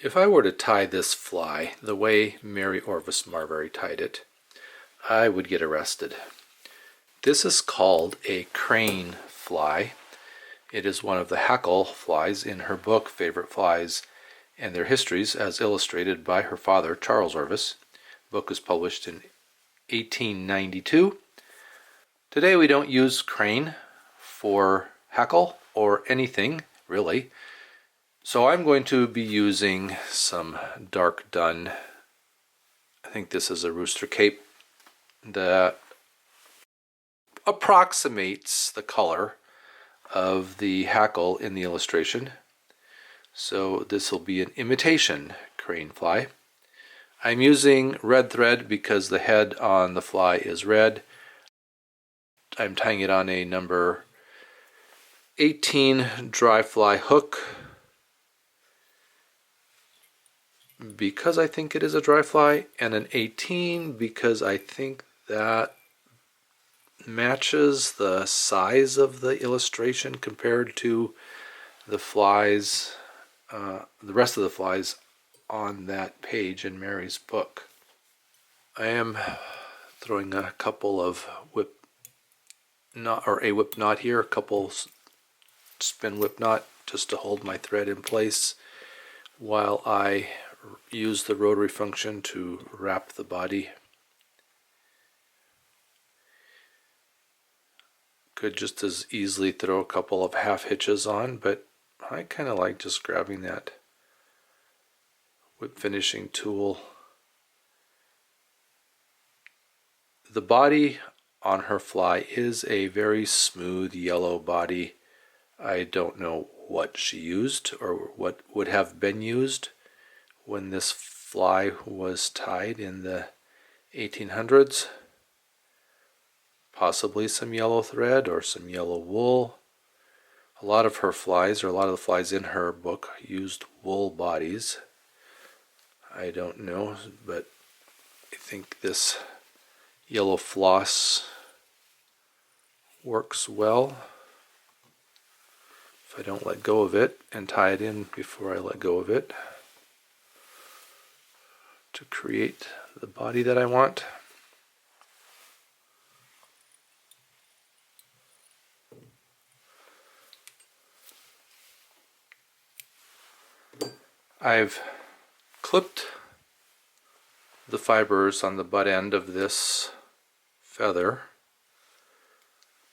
If I were to tie this fly the way Mary Orvis Marbury tied it, I would get arrested. This is called a crane fly. It is one of the Hackle flies in her book, Favorite Flies and Their Histories, as illustrated by her father, Charles Orvis. The book was published in 1892. Today we don't use crane for hackle or anything, really. So I'm going to be using some dark dun. I think this is a rooster cape that approximates the color of the hackle in the illustration. So this will be an imitation crane fly. I'm using red thread because the head on the fly is red. I'm tying it on a number 18 dry fly hook because I think it is a dry fly, and an 18 because I think that matches the size of the illustration compared to the flies, the rest of the flies on that page in Mary's book. I am throwing a couple of whip knot here, a couple spin whip knot just to hold my thread in place while I use the rotary function to wrap the body. Could just as easily throw a couple of half hitches on, but I kind of like just grabbing that whip finishing tool. The body on her fly is a very smooth yellow body. I don't know what she used or what would have been used when this fly was tied in the 1800s. Possibly some yellow thread or some yellow wool. A lot of her flies, or a lot of the flies in her book, used wool bodies. I don't know, but I think this yellow floss works well if I don't let go of it and tie it in before I let go of it to create the body that I want. I've clipped the fibers on the butt end of this feather.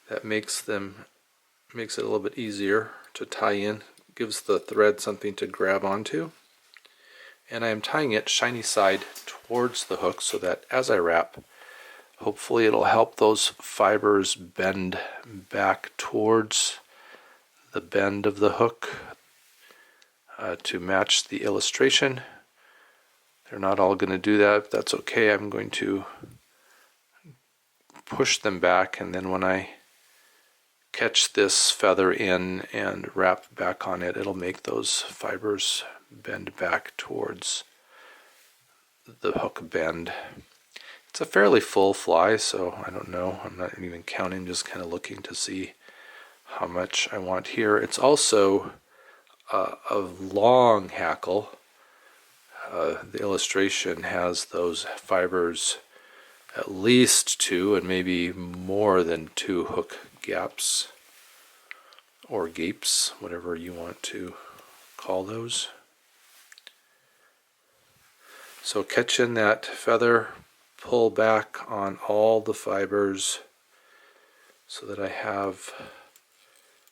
That makes it a little bit easier to tie in, gives the thread something to grab onto. And I am tying it shiny side towards the hook so that as I wrap, hopefully it'll help those fibers bend back towards the bend of the hook to match the illustration. They're not all going to do that, but that's okay. I'm going to push them back, and then when I catch this feather in and wrap back on it, it'll make those fibers bend back towards the hook bend. It's a fairly full fly, so I don't know. I'm not even counting, just kind of looking to see how much I want here. It's also a long hackle. The illustration has those fibers at least 2 and maybe more than 2 hook gaps or gapes, whatever you want to call those. So catch in that feather, pull back on all the fibers so that I have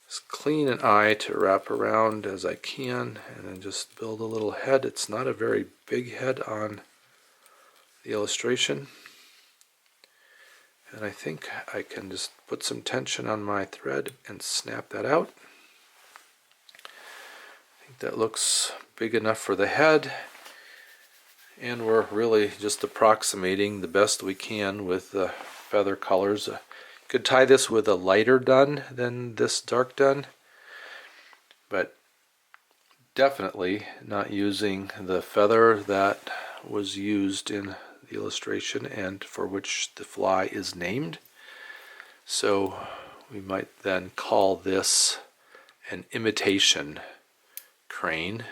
as clean an eye to wrap around as I can, and then just build a little head. It's not a very big head on the illustration. And I think I can just put some tension on my thread and snap that out. I think that looks big enough for the head. And we're really just approximating the best we can with the feather colors. Could tie this with a lighter dun than this dark dun, but definitely not using the feather that was used in the illustration and for which the fly is named. So we might then call this an imitation crane.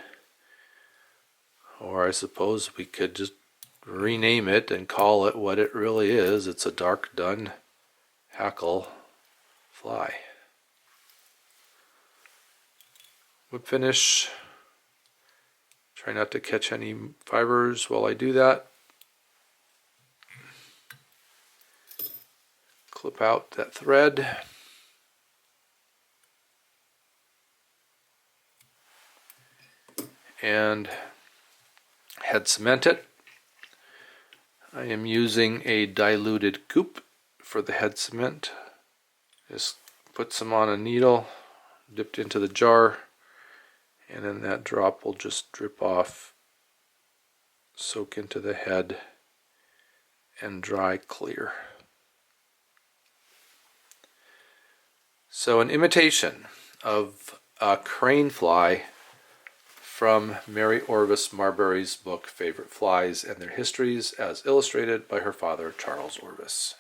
Or I suppose we could just rename it and call it what it really is. It's a dark dun hackle fly. Whip finish. Try not to catch any fibers while I do that. Clip out that thread. And head cement it. I am using a diluted goop for the head cement. Just put some on a needle, dipped into the jar, and then that drop will just drip off, soak into the head, and dry clear. So an imitation of a crane fly from Mary Orvis Marbury's book Favorite Flies and Their Histories, as illustrated by her father, Charles Orvis.